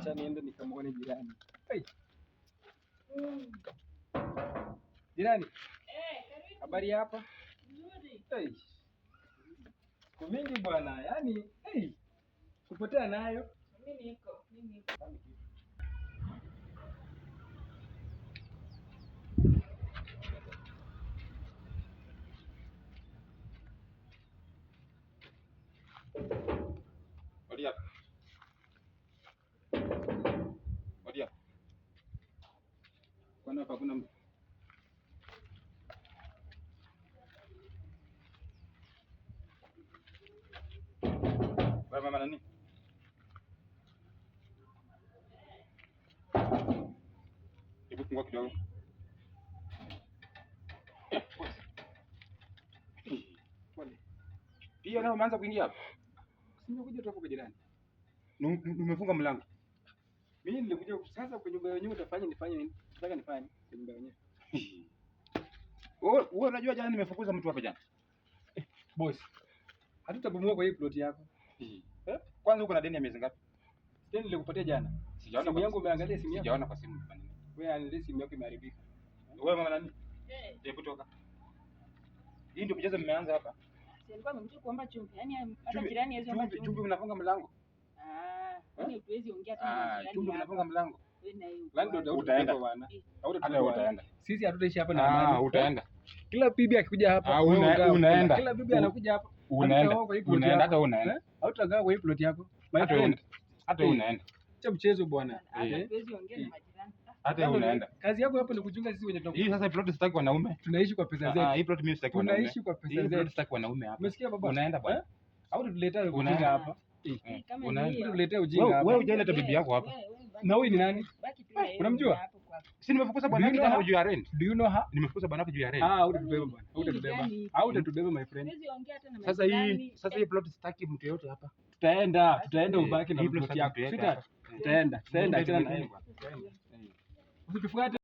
Acha niende nikamwone jirani. Hey. Jirani. Karibu. Habari hapa? Nzuri. Hey. Kwa mingi bwana, yaani kupotea nayo. Mimi niko. Wadia. Kwani hapa kuna wewe mama nani? Hebu fungua kidogo. Pia leo umeanza kuingia hapa? Simekuja tu kwa jirani. Umefunga mlango. Mimi nilikuja sasa kwa nyumba yenyewe nifanye nini? Nataka nifanye kwa nyumba yenyewe. Wewe unajua jana nimefukuza mtu hapa jana. Boss. Hatutabomoa kwa hii plot yako. Kwanza uko na deni ya miezi ngapi? Deni nilikupatia jana. Sijaona simu yangu, umeangalia simu yangu? Sijaona kwa simu kwa nini? Wewe angalia simu yako imeharibika. Wewe mama nani? Hebu toka. Hii ndio mchezo mmeanza hapa. Alikuwa amekuja kuomba chumvi. Yaani hata jirani hizo omba chumvi. Chumvi unafunga mlango. Yaani tuwezi ongea tena na jirani. Chumvi unafunga mlango. Landlord utaenda bwana. Utaenda. Sisi hatutaishi hapa na amani. Utaenda. Kila bibi akikuja hapa unaenda. Kila bibi anakuja hapa. Unaenda hata unaenda. Hautakaa kwa hii plot yako. My friend. Hata unaenda. Cha mchezo bwana. Tuwezi ongea na majirani. Hata unaenda. Kazi yako hapa ni kuchunga sisi wenye hii sasa plot sitaki wanaume. Tunaishi kwa pesa zetu. Hii plot mimi sitaki wanaume. Tunaishi kwa pesa zetu. Hii plot sitaki wanaume hapa. Umesikia baba? Unaenda bwana. Au tuletea ujinga hapa? Unaenda. Tuletea ujinga hapa. Wewe hujaleta bibi yako hapa. Na huyu ni nani? Unamjua? Si nimefukuza bwana yake jana juu ya rent. Do you know her? Nimefukuza bwana yake juu ya rent. Utatubeba bwana. Utatubeba my friend. Sasa hii plot sitaki mtu yote hapa. Tutaenda ubaki na plot yako. Tutaenda tena na yeye. Usitufuate.